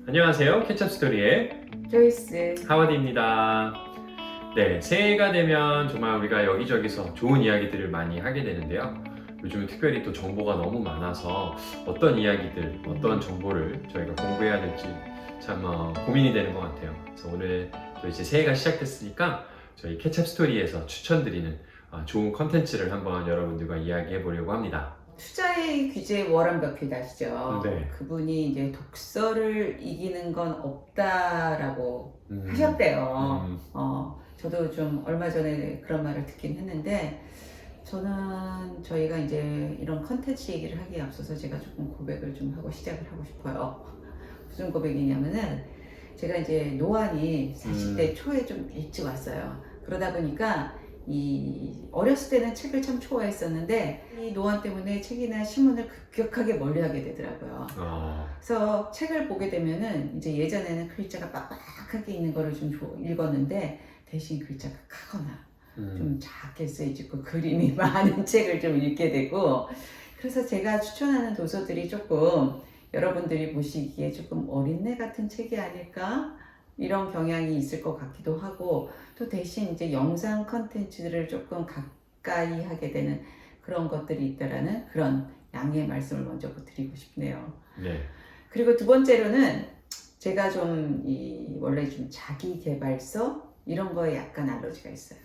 안녕하세요. 케첩 스토리의 조이스. 하와디입니다. 네, 새해가 되면 정말 우리가 여기저기서 좋은 이야기들을 많이 하게 되는데요. 요즘은 특별히 또 정보가 너무 많아서 어떤 이야기들, 어떤 정보를 저희가 공부해야 될지 참 고민이 되는 것 같아요. 그래서 오늘 또 이제 새해가 시작됐으니까 저희 케첩 스토리에서 추천드리는 좋은 컨텐츠를 한번 여러분들과 이야기해 보려고 합니다. 투자의 귀재 워런 버핏 아시죠? 네. 그분이 이제 독서를 이기는 건 없다라고 하셨대요. 저도 좀 얼마 전에 그런 말을 듣긴 했는데, 저는 저희가 이제 이런 컨텐츠 얘기를 하기에 앞서서 제가 조금 고백을 좀 하고 시작을 하고 싶어요. 무슨 고백이냐면은, 제가 이제 노안이 40대 초에 좀 일찍 왔어요. 그러다 보니까 어렸을 때는 책을 참 좋아했었는데 이 노안 때문에 책이나 신문을 급격하게 멀리하게 되더라고요. 그래서 책을 보게 되면은 이제 예전에는 글자가 빡빡하게 있는 거를 좀 읽었는데 대신 글자가 크거나 좀 작게 쓰여지고 그림이 많은 책을 좀 읽게 되고, 그래서 제가 추천하는 도서들이 조금 여러분들이 보시기에 조금 어린애 같은 책이 아닐까? 이런 경향이 있을 것 같기도 하고, 또 대신 이제 영상 컨텐츠들을 조금 가까이 하게 되는 그런 것들이 있다라는 그런 양해의 말씀을 먼저 드리고 싶네요. 네. 그리고 두 번째로는 제가 좀 원래 좀 자기 개발서 이런 거에 약간 알러지가 있어요.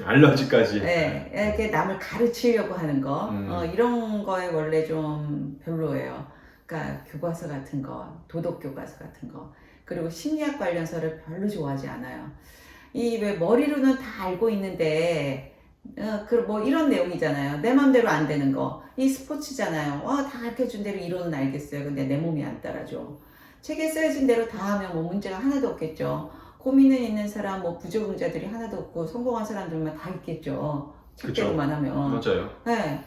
알러지까지. 네, 이렇게 남을 가르치려고 하는 거, 이런 거에 원래 좀 별로예요. 그러니까 교과서 같은 거, 도덕 교과서 같은 거, 그리고 심리학 관련서를 별로 좋아하지 않아요. 왜 머리로는 다 알고 있는데, 뭐 이런 내용이잖아요. 내 맘대로 안 되는 거. 이 스포츠잖아요. 다 가르쳐준 대로 이론은 알겠어요. 근데 내 몸이 안 따라줘. 책에 써진 대로 다 하면 뭐 문제가 하나도 없겠죠. 고민은 있는 사람, 뭐 부적응자들이 하나도 없고 성공한 사람들만 다 있겠죠. 책대로만 하면. 맞아요. 네.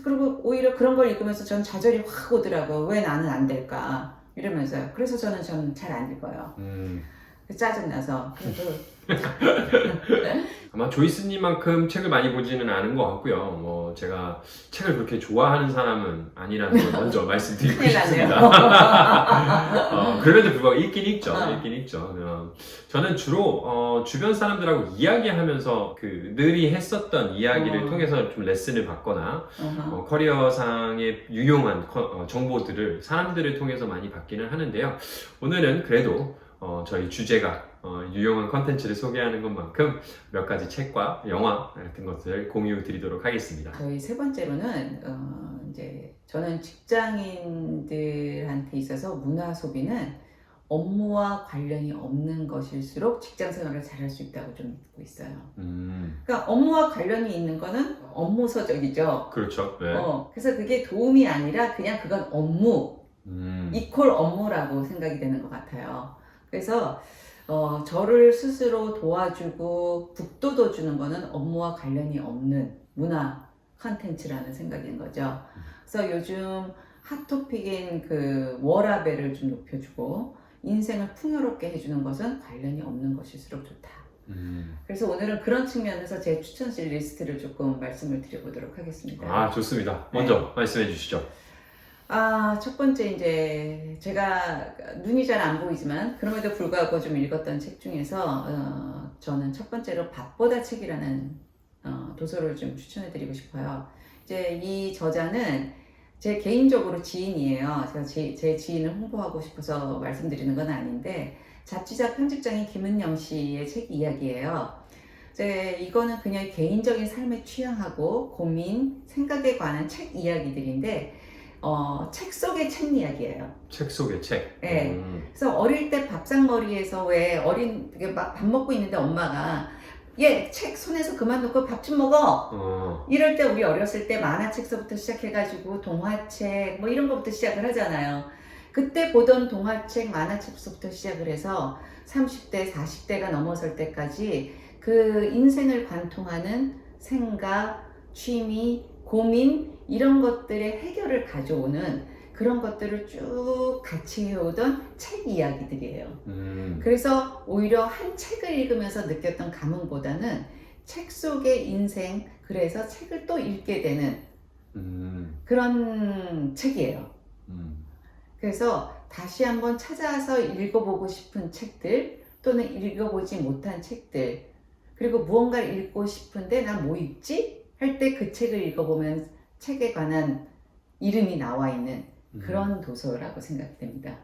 그리고 오히려 그런 걸 읽으면서 전 좌절이 확 오더라고요. 왜 나는 안 될까? 이러면서요. 그래서 저는 잘 안 읽어요. 짜증나서. 아마 조이스님만큼 책을 많이 보지는 않은 것 같고요. 뭐 제가 책을 그렇게 좋아하는 사람은 아니라는 걸 먼저 말씀드리고 싶습니다. 그럼에도 불구하고 읽긴 읽죠. 읽긴 읽죠. 저는 주로 주변 사람들하고 이야기하면서 그들이 했었던 이야기를 통해서 좀 레슨을 받거나 커리어상의 유용한 정보들을 사람들을 통해서 많이 받기는 하는데요. 오늘은 그래도 저희 주제가 유용한 컨텐츠를 소개하는 것만큼 몇 가지 책과 영화 같은 것을 공유 드리도록 하겠습니다. 저희 세 번째로는 이제 저는 직장인들한테 있어서 문화 소비는 업무와 관련이 없는 것일수록 직장 생활을 잘할 수 있다고 좀 믿고 있어요. 그러니까 업무와 관련이 있는 거는 업무서적이죠. 그렇죠. 네. 그래서 그게 도움이 아니라 그냥 그건 업무, 이퀄 업무라고 생각이 되는 것 같아요. 그래서 저를 스스로 도와주고 북돋워주는 거는 업무와 관련이 없는 문화 컨텐츠라는 생각인 거죠. 그래서 요즘 핫토픽인 그 워라밸을 좀 높여주고 인생을 풍요롭게 해주는 것은 관련이 없는 것일수록 좋다. 그래서 오늘은 그런 측면에서 제 추천실 리스트를 조금 말씀을 드려보도록 하겠습니다. 좋습니다. 먼저 말씀해 주시죠. 첫 번째 이제 제가 눈이 잘 안 보이지만 그럼에도 불구하고 좀 읽었던 책 중에서 저는 첫 번째로 밥보다 책이라는 도서를 좀 추천해 드리고 싶어요. 이제 이 저자는 제 개인적으로 지인이에요. 제가 제 지인을 홍보하고 싶어서 말씀드리는 건 아닌데 잡지사 편집장인 김은영 씨의 책 이야기예요. 이제 이거는 그냥 개인적인 삶의 취향하고 고민, 생각에 관한 책 이야기들인데 책 속의 책 이야기예요. 책 속의 책. 네. 그래서 어릴 때 밥상머리에서 왜 밥 먹고 있는데 엄마가 얘 책 손에서 그만 놓고 밥 좀 먹어. 이럴 때 우리 어렸을 때 만화책서부터 시작해가지고 동화책 뭐 이런 거부터 시작을 하잖아요. 그때 보던 동화책, 만화책서부터 시작을 해서 30대, 40대가 넘어설 때까지 그 인생을 관통하는 생각, 취미, 고민 이런 것들의 해결을 가져오는 그런 것들을 쭉 같이 해오던 책 이야기들이에요. 그래서 오히려 한 책을 읽으면서 느꼈던 감흥보다는 책 속의 인생, 그래서 책을 또 읽게 되는 그런 책이에요. 그래서 다시 한번 찾아서 읽어보고 싶은 책들 또는 읽어보지 못한 책들 그리고 무언가를 읽고 싶은데 나 뭐 읽지? 할 때 그 책을 읽어보면 책에 관한 이름이 나와 있는 그런 도서라고 생각됩니다.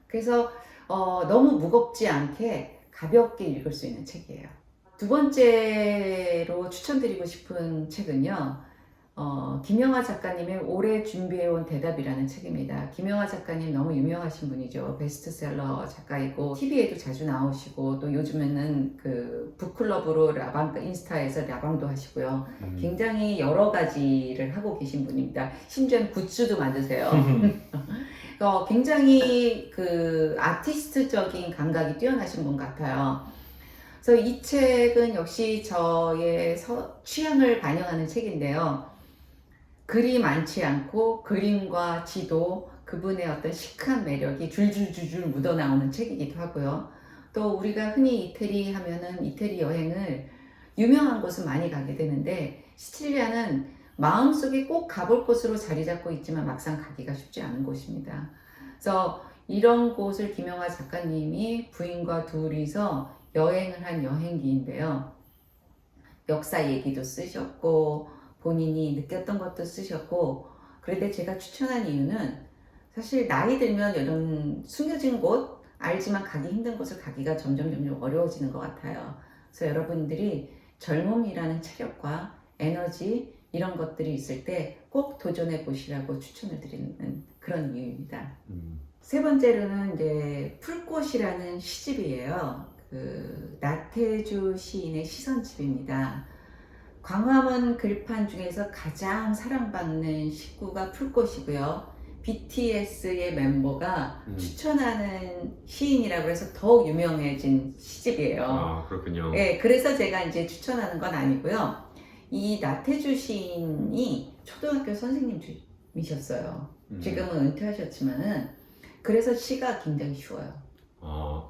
그래서 너무 무겁지 않게 가볍게 읽을 수 있는 책이에요. 두 번째로 추천드리고 싶은 책은요. 김영하 작가님의 오래 준비해온 대답이라는 책입니다. 김영하 작가님 너무 유명하신 분이죠. 베스트셀러 작가이고 TV에도 자주 나오시고 또 요즘에는 그 북클럽으로 라방 인스타에서 라방도 하시고요. 굉장히 여러 가지를 하고 계신 분입니다. 심지어는 굿즈도 만드세요. 굉장히 그 아티스트적인 감각이 뛰어나신 분 같아요. 그래서 이 책은 역시 저의 취향을 반영하는 책인데요. 글이 많지 않고 그림과 지도, 그분의 어떤 시크한 매력이 줄줄줄줄 묻어나오는 책이기도 하고요. 또 우리가 흔히 이태리 하면은 이태리 여행을 유명한 곳은 많이 가게 되는데 시칠리아는 마음속에 꼭 가볼 곳으로 자리 잡고 있지만 막상 가기가 쉽지 않은 곳입니다. 그래서 이런 곳을 김영하 작가님이 부인과 둘이서 여행을 한 여행기인데요. 역사 얘기도 쓰셨고 본인이 느꼈던 것도 쓰셨고 그런데 제가 추천한 이유는 사실 나이 들면 이런 숨겨진 곳 알지만 가기 힘든 곳을 가기가 점점 어려워지는 것 같아요. 그래서 여러분들이 젊음이라는 체력과 에너지 이런 것들이 있을 때 꼭 도전해 보시라고 추천을 드리는 그런 이유입니다. 세 번째로는 이제 풀꽃이라는 시집이에요. 그 나태주 시인의 시선집입니다. 광화문 글판 중에서 가장 사랑받는 식구가 풀꽃이고요. BTS의 멤버가 추천하는 시인이라고 해서 더욱 유명해진 시집이에요. 아, 그렇군요. 네, 그래서 제가 이제 추천하는 건 아니고요. 이 나태주 시인이 초등학교 선생님이셨어요. 지금은 은퇴하셨지만은 그래서 시가 굉장히 쉬워요.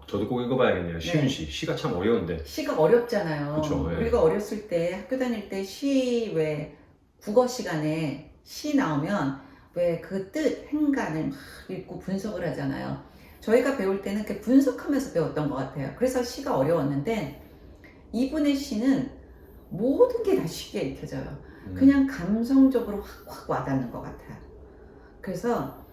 저도 꼭 읽어봐야겠네요. 쉬운 네. 시가 참 어려운데. 시가 어렵잖아요. 그쵸, 예. 우리가 어렸을 때 학교 다닐 때 시 왜 국어 시간에 시 나오면 왜 그 뜻, 행간을 막 읽고 분석을 하잖아요. 저희가 배울 때는 그 분석하면서 배웠던 것 같아요. 그래서 시가 어려웠는데 이분의 시는 모든 게 다 쉽게 읽혀져요. 그냥 감성적으로 확 와닿는 것 같아요. 그래서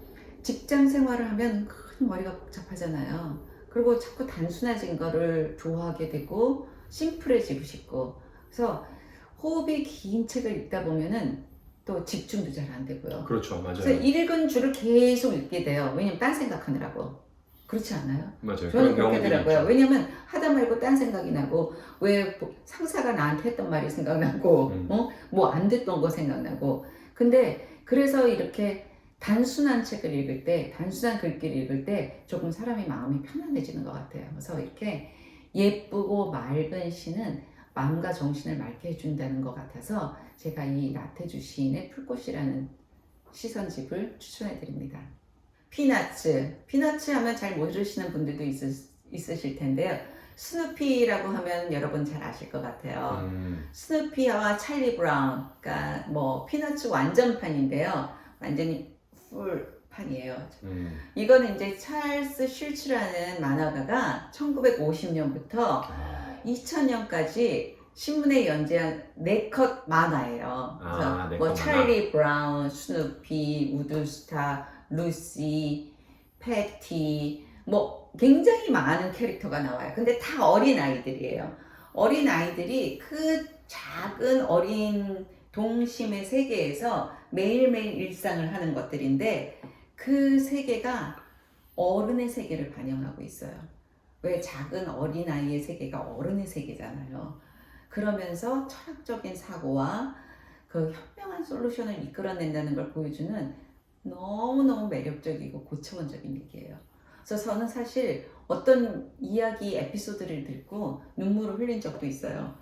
직장 생활을 하면 큰 머리가 복잡하잖아요. 그리고 자꾸 단순해진 거를 좋아하게 되고 심플해지고 싶고 그래서 호흡이 긴 책을 읽다 보면은 또 집중도 잘 안 되고요. 그렇죠, 맞아요. 그래서 읽은 줄을 계속 읽게 돼요. 왜냐면 딴 생각하느라고. 그렇지 않아요? 맞아요. 저는 그런 그렇게 경우들이 되더라고요. 있죠. 왜냐면 하다 말고 딴 생각이 나고 왜 상사가 나한테 했던 말이 생각나고 뭐 안 됐던 거 생각나고 근데 그래서 이렇게 단순한 책을 읽을 때 단순한 글귀를 읽을 때 조금 사람의 마음이 편안해지는 것 같아요. 그래서 이렇게 예쁘고 맑은 시는 마음과 정신을 맑게 해준다는 것 같아서 제가 이 나태주 시인의 풀꽃이라는 시선집을 추천해 드립니다. 피너츠 하면 잘 모르시는 분들도 있으실 텐데요. 스누피라고 하면 여러분 잘 아실 것 같아요. 스누피와 찰리 브라운, 그러니까 뭐 피너츠 완전판인데요. 완전히 풀판이에요. 이거는 이제 찰스 슐츠라는 만화가가 1950년부터 2000년까지 신문에 연재한 4컷 만화예요. 그래서 네 뭐 컷 찰리 브라운, 스누피, 우드스타, 루시, 패티 뭐 굉장히 많은 캐릭터가 나와요. 근데 다 어린 아이들이에요. 어린 아이들이 그 작은 어린 동심의 세계에서 매일매일 일상을 하는 것들인데 그 세계가 어른의 세계를 반영하고 있어요. 왜 작은 어린아이의 세계가 어른의 세계잖아요. 그러면서 철학적인 사고와 그 현명한 솔루션을 이끌어낸다는 걸 보여주는 너무너무 매력적이고 고차원적인 얘기예요. 그래서 저는 사실 어떤 이야기 에피소드를 듣고 눈물을 흘린 적도 있어요.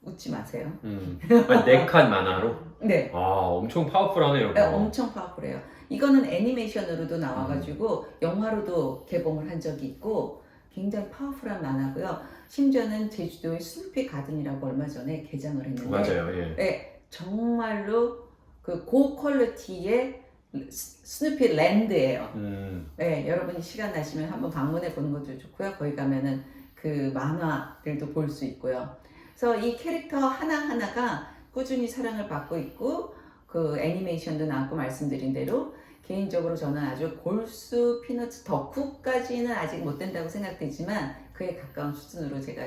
웃지 마세요. 4칸 만화로? 네. 엄청 파워풀하네요. 네, 엄청 파워풀해요. 이거는 애니메이션으로도 나와가지고 영화로도 개봉을 한 적이 있고 굉장히 파워풀한 만화고요. 심지어는 제주도의 스누피 가든이라고 얼마 전에 개장을 했는데 맞아요. 예. 네, 정말로 그 고퀄리티의 스누피 랜드예요. 음. 네, 여러분이 시간 나시면 한번 방문해 보는 것도 좋고요. 거기 가면은 그 만화들도 볼 수 있고요. 그래서 이 캐릭터 하나하나가 꾸준히 사랑을 받고 있고 그 애니메이션도 나왔고 말씀드린 대로 개인적으로 저는 아주 골수 피너츠 덕후까지는 아직 못 된다고 생각되지만 그에 가까운 수준으로 제가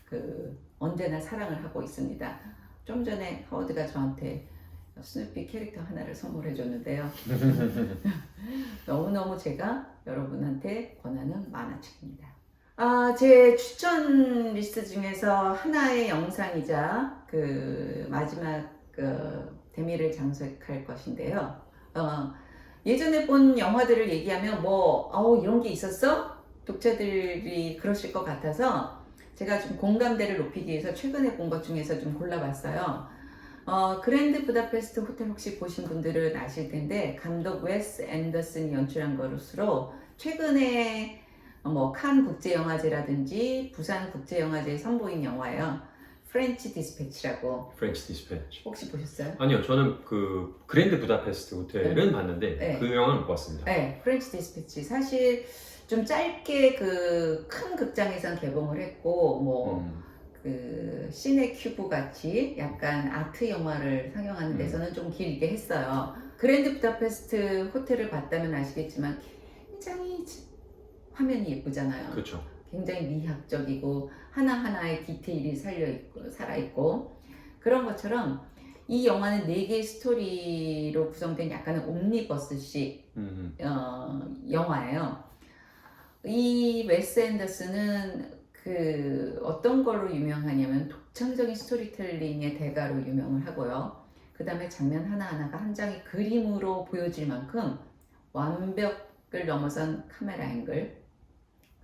그 언제나 사랑을 하고 있습니다. 좀 전에 허워드가 저한테 스누피 캐릭터 하나를 선물해 줬는데요. 너무너무 제가 여러분한테 권하는 만화책입니다. 제 추천 리스트 중에서 하나의 영상이자 그 마지막 그 대미를 장식할 것인데요. 예전에 본 영화들을 얘기하면 이런 게 있었어? 독자들이 그러실 것 같아서 제가 좀 공감대를 높이기 위해서 최근에 본 것 중에서 좀 골라봤어요. 그랜드 부다페스트 호텔 혹시 보신 분들은 아실 텐데 감독 웨스 앤더슨이 연출한 것으로 최근에 칸 국제영화제라든지 부산 국제영화제에 선보인 영화예요. 프렌치 디스패치라고. 프렌치 디스패치. 혹시 보셨어요? 아니요, 저는 그 그랜드 부다페스트 호텔은 봤는데 네. 그 영화는 못 봤습니다. 네, 프렌치 디스패치 사실 좀 짧게 그 큰 극장에서 개봉을 했고 그 시네큐브 같이 약간 아트 영화를 상영하는 데서는 좀 길게 했어요. 그랜드 부다페스트 호텔을 봤다면 아시겠지만 굉장히 화면이 예쁘잖아요. 그렇죠. 굉장히 미학적이고 하나하나의 디테일이 살아있고 그런 것처럼 이 영화는 4개의 스토리로 구성된 약간은 옴니버스식 영화예요. 이 웨스 앤더슨은 그 어떤 걸로 유명하냐면 독창적인 스토리텔링의 대가로 유명을 하고요. 그 다음에 장면 하나하나가 한 장의 그림으로 보여질 만큼 완벽을 넘어선 카메라 앵글,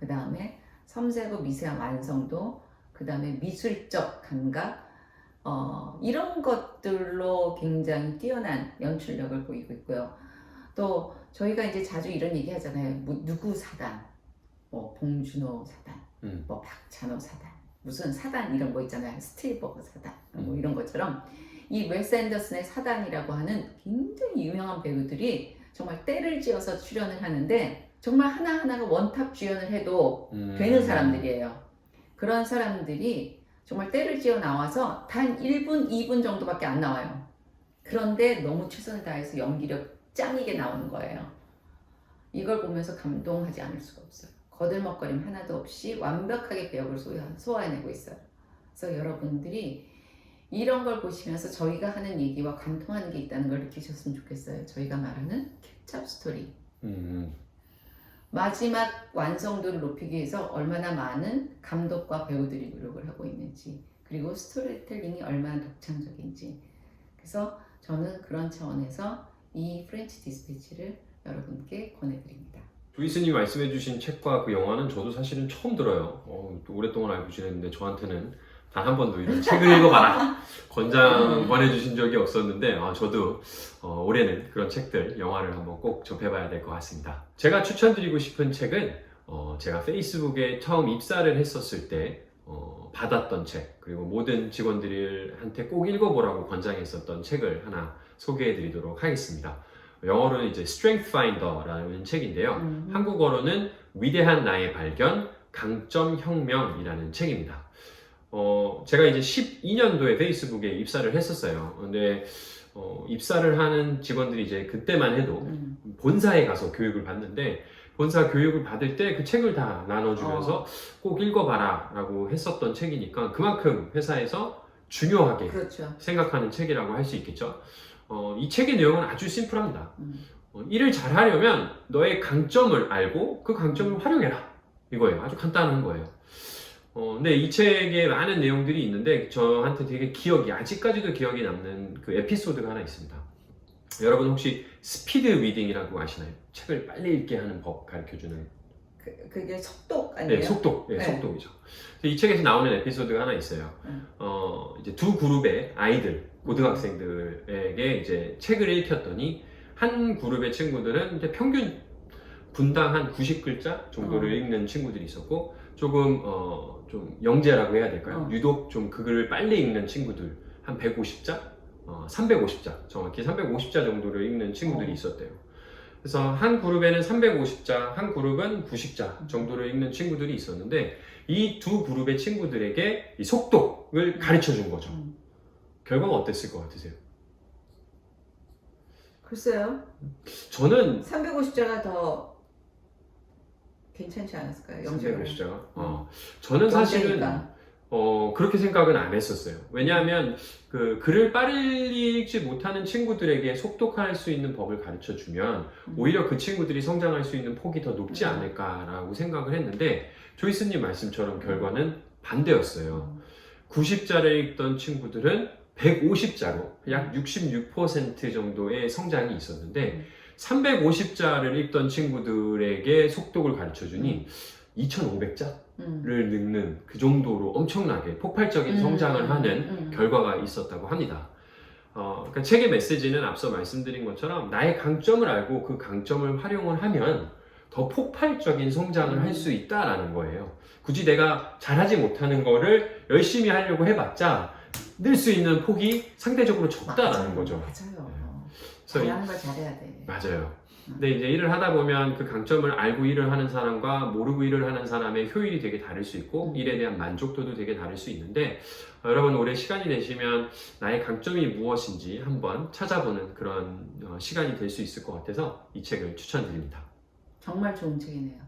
그 다음에 섬세하고 미세한 완성도, 그 다음에 미술적 감각, 이런 것들로 굉장히 뛰어난 연출력을 보이고 있고요. 또 저희가 이제 자주 이런 얘기 하잖아요. 누구 사단, 봉준호 사단, 박찬호 사단, 무슨 사단 이런 거 있잖아요. 스틸버그 사단, 이런 것처럼 이 웨스 앤더슨의 사단이라고 하는 굉장히 유명한 배우들이 정말 때를 지어서 출연을 하는데 정말 하나하나가 원탑 주연을 해도 되는 사람들이에요. 그런 사람들이 정말 때를 지어 나와서 단 1분, 2분 정도밖에 안 나와요. 그런데 너무 최선을 다해서 연기력 짱이게 나오는 거예요. 이걸 보면서 감동하지 않을 수가 없어요. 거들먹거림 하나도 없이 완벽하게 배역을 소화해내고 있어요. 그래서 여러분들이 이런 걸 보시면서 저희가 하는 얘기와 관통하는 게 있다는 걸 느끼셨으면 좋겠어요. 저희가 말하는 케찹 스토리. 마지막 완성도를 높이기 위해서 얼마나 많은 감독과 배우들이 노력을 하고 있는지, 그리고 스토리텔링이 얼마나 독창적인지. 그래서 저는 그런 차원에서 이 프렌치 디스패치를 여러분께 권해드립니다. 조이스님 말씀해주신 책과 그 영화는 저도 사실은 처음 들어요. 또 오랫동안 알고 지냈는데 저한테는 단 한 번도 이런 책을 읽어봐라 권장 권해주신 적이 없었는데 저도 올해는 그런 책들, 영화를 한번 꼭 접해봐야 될 것 같습니다. 제가 추천드리고 싶은 책은 제가 페이스북에 처음 입사를 했었을 때 받았던 책, 그리고 모든 직원들한테 꼭 읽어보라고 권장했었던 책을 하나 소개해드리도록 하겠습니다. 영어로는 이제 Strength Finder라는 책인데요. 한국어로는 위대한 나의 발견, 강점 혁명이라는 책입니다. 제가 이제 12년도에 페이스북에 입사를 했었어요. 근데 입사를 하는 직원들이 이제 그때만 해도 본사에 가서 교육을 받는데, 본사 교육을 받을 때 그 책을 다 나눠주면서 꼭 읽어봐라 라고 했었던 책이니까 그만큼 회사에서 중요하게 그렇죠. 생각하는 책이라고 할 수 있겠죠. 이 책의 내용은 아주 심플합니다. 일을 잘하려면 너의 강점을 알고 그 강점을 활용해라, 이거예요. 아주 간단한 거예요. 근데 이 책에 많은 내용들이 있는데 저한테 되게 아직까지도 기억이 남는 그 에피소드가 하나 있습니다. 여러분 혹시 스피드 리딩이라고 아시나요? 책을 빨리 읽게 하는 법 가르쳐주는. 그게 속독 아니에요? 네, 속독. 네, 네. 속독이죠. 이 책에서 나오는 에피소드가 하나 있어요. 이제 두 그룹의 아이들, 고등학생들에게 이제 책을 읽혔더니 한 그룹의 친구들은 이제 평균 분당 한 90글자 정도를 읽는 친구들이 있었고, 조금 좀 영재라고 해야 될까요? 유독 좀 그 글을 빨리 읽는 친구들 한 150자 350자, 정확히 350자 정도를 읽는 친구들이 있었대요. 그래서 한 그룹에는 350자, 한 그룹은 90자 정도를 읽는 친구들이 있었는데 이 두 그룹의 친구들에게 이 속독을 가르쳐 준 거죠. 결과가 어땠을 것 같으세요? 글쎄요. 저는 350자가 더 괜찮지 않았을까요? 350자가? 저는 사실은 그렇게 생각은 안 했었어요. 왜냐하면 그 글을 빨리 읽지 못하는 친구들에게 속독할 수 있는 법을 가르쳐 주면 오히려 그 친구들이 성장할 수 있는 폭이 더 높지 않을까라고 생각을 했는데 조이스님 말씀처럼 결과는 반대였어요. 90자를 읽던 친구들은 150자로 약 66% 정도의 성장이 있었는데 350자를 읽던 친구들에게 속독을 가르쳐 주니 2500자를 읽는 그 정도로 엄청나게 폭발적인 성장을 하는 결과가 있었다고 합니다. 그러니까 책의 메시지는 앞서 말씀드린 것처럼 나의 강점을 알고 그 강점을 활용을 하면 더 폭발적인 성장을 할 수 있다라는 거예요. 굳이 내가 잘하지 못하는 거를 열심히 하려고 해봤자 늘 수 있는 폭이 상대적으로 적다라는 거죠. 맞아요. 그래서 잘하는 걸 잘해야 돼. 맞아요. 근데 이제 일을 하다 보면 그 강점을 알고 일을 하는 사람과 모르고 일을 하는 사람의 효율이 되게 다를 수 있고 일에 대한 만족도도 되게 다를 수 있는데 여러분 올해 시간이 되시면 나의 강점이 무엇인지 한번 찾아보는 그런 시간이 될 수 있을 것 같아서 이 책을 추천드립니다. 정말 좋은 책이네요.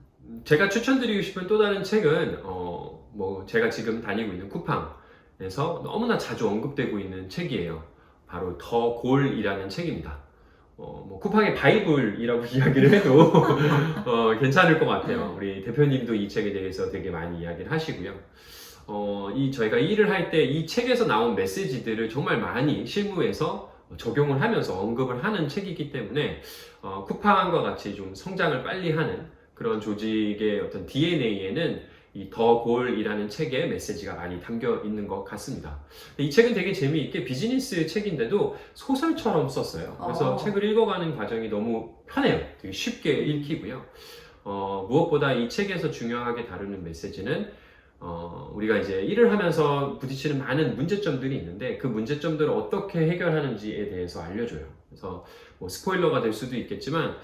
제가 추천드리고 싶은 또 다른 책은 뭐 제가 지금 다니고 있는 쿠팡에서 너무나 자주 언급되고 있는 책이에요. 바로 더 골이라는 책입니다. 뭐 쿠팡의 바이블이라고 이야기를 해도 괜찮을 것 같아요. 우리 대표님도 이 책에 대해서 되게 많이 이야기를 하시고요. 저희가 일을 할 때 이 책에서 나온 메시지들을 정말 많이 실무에서 적용을 하면서 언급을 하는 책이기 때문에 쿠팡과 같이 좀 성장을 빨리 하는 그런 조직의 어떤 DNA에는 이 더 골이라는 책의 메시지가 많이 담겨 있는 것 같습니다. 이 책은 되게 재미있게 비즈니스 책인데도 소설처럼 썼어요. 그래서 책을 읽어가는 과정이 너무 편해요. 되게 쉽게 읽히고요. 무엇보다 이 책에서 중요하게 다루는 메시지는 우리가 이제 일을 하면서 부딪히는 많은 문제점들이 있는데 그 문제점들을 어떻게 해결하는지에 대해서 알려줘요. 그래서 뭐 스포일러가 될 수도 있겠지만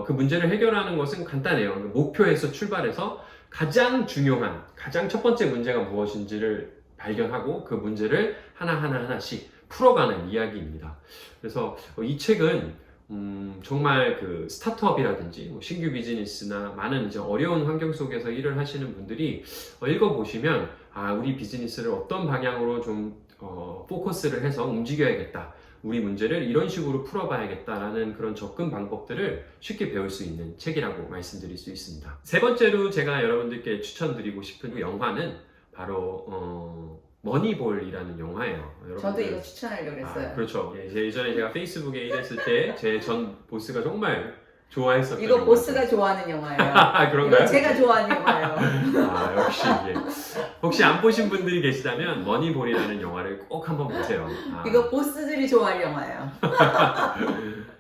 그 문제를 해결하는 것은 간단해요. 목표에서 출발해서 가장 중요한, 가장 첫 번째 문제가 무엇인지를 발견하고 그 문제를 하나씩 풀어가는 이야기입니다. 그래서 이 책은 정말 그 스타트업이라든지 뭐 신규 비즈니스나 많은 이제 어려운 환경 속에서 일을 하시는 분들이 읽어보시면 우리 비즈니스를 어떤 방향으로 좀 포커스를 해서 움직여야겠다. 우리 문제를 이런 식으로 풀어봐야겠다라는 그런 접근 방법들을 쉽게 배울 수 있는 책이라고 말씀드릴 수 있습니다. 세 번째로 제가 여러분들께 추천드리고 싶은 그 영화는 바로 머니볼이라는 영화예요. 저도 이거 추천하려고 했어요. 그렇죠. 예전에 제가 페이스북에 일했을 때 제 전 보스가 정말 좋아했었던 이거 보스가 좋아하는 영화예요. 그런가요? 이거 제가 좋아하는 영화예요. 역시 혹시 안 보신 분들이 계시다면 머니볼이라는 영화를 꼭 한번 보세요. 이거 보스들이 좋아할 영화예요.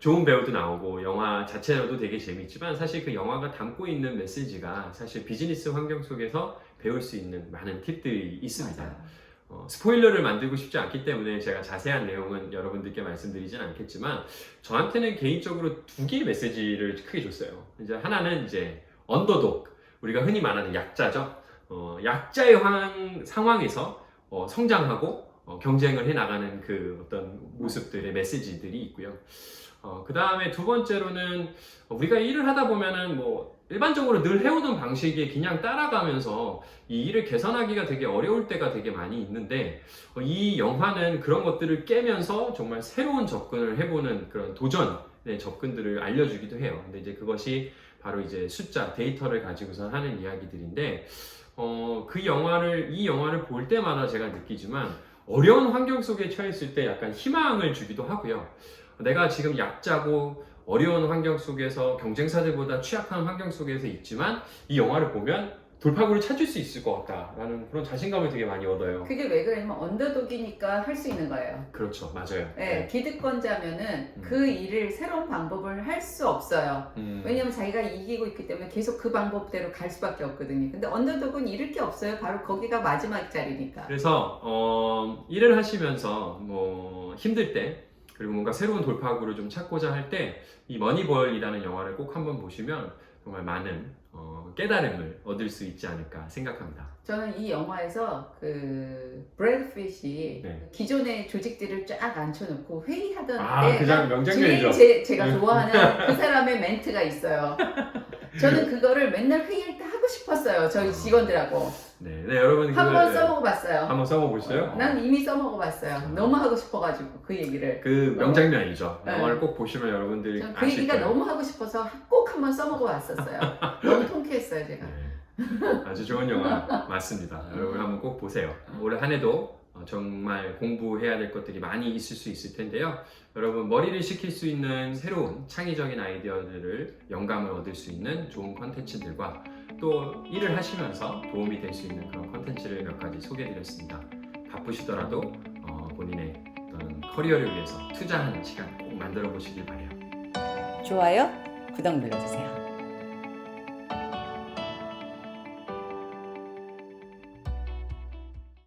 좋은 배우도 나오고 영화 자체로도 되게 재밌지만 사실 그 영화가 담고 있는 메시지가 사실 비즈니스 환경 속에서 배울 수 있는 많은 팁들이 있습니다. 맞아요. 스포일러를 만들고 싶지 않기 때문에 제가 자세한 내용은 여러분들께 말씀드리진 않겠지만 저한테는 개인적으로 두 개의 메시지를 크게 줬어요. 이제 하나는 이제 언더독, 우리가 흔히 말하는 약자죠. 약자의 상황에서 성장하고 경쟁을 해나가는 그 어떤 모습들의 메시지들이 있고요. 그 다음에 두 번째로는 우리가 일을 하다 보면은 뭐 일반적으로 늘 해오던 방식에 그냥 따라가면서 이 일을 개선하기가 되게 어려울 때가 되게 많이 있는데 이 영화는 그런 것들을 깨면서 정말 새로운 접근을 해보는 그런 도전의 접근들을 알려주기도 해요. 근데 이제 그것이 바로 이제 숫자, 데이터를 가지고서 하는 이야기들인데 이 영화를 볼 때마다 제가 느끼지만 어려운 환경 속에 처했을 때 약간 희망을 주기도 하고요. 내가 지금 약자고 어려운 환경 속에서 경쟁사들보다 취약한 환경 속에서 있지만 이 영화를 보면 돌파구를 찾을 수 있을 것 같다라는 그런 자신감을 되게 많이 얻어요. 그게 왜 그러냐면 언더독이니까 할 수 있는 거예요. 그렇죠, 맞아요. 네, 기득권자면은 음. 그 일을 새로운 방법을 할 수 없어요. 음. 왜냐면 자기가 이기고 있기 때문에 계속 그 방법대로 갈 수밖에 없거든요. 근데 언더독은 잃을 게 없어요. 바로 거기가 마지막 자리니까. 그래서 일을 하시면서 뭐 힘들 때 그리고 뭔가 새로운 돌파구를 좀 찾고자 할 때 이 머니볼이라는 영화를 꼭 한번 보시면 정말 많은 깨달음을 얻을 수 있지 않을까 생각합니다. 저는 이 영화에서 그 브래드 핏이 네. 기존의 조직들을 쫙 앉혀놓고 회의하던 그 때가 명장면이죠. 제일 제가 좋아하는 그 사람의 멘트가 있어요. 저는 그거를 맨날 회의할 때 하고 싶었어요. 저희 직원들하고. 네, 여러분 한번 써먹어 봤어요. 한번 써먹어보셨어요? 난 이미 써먹어 봤어요. 너무 하고 싶어가지고 그 얘기를. 그 명장면이죠. 네. 영화를 꼭 보시면 여러분들이 그 아실 얘기가 거예요. 너무 하고 싶어서 꼭 한번 써먹어 봤었어요. 너무 통쾌했어요, 제가. 네. 아주 좋은 영화 맞습니다. 여러분 한번 꼭 보세요. 올 한 해도 정말 공부해야 될 것들이 많이 있을 수 있을 텐데요. 여러분 머리를 식힐 수 있는 새로운 창의적인 아이디어들을 영감을 얻을 수 있는 좋은 컨텐츠들과 또 일을 하시면서 도움이 될 수 있는 그런 컨텐츠를 몇 가지 소개해드렸습니다. 바쁘시더라도 본인의 어떤 커리어를 위해서 투자하는 시간 꼭 만들어 보시길 바래요. 좋아요, 구독 눌러주세요.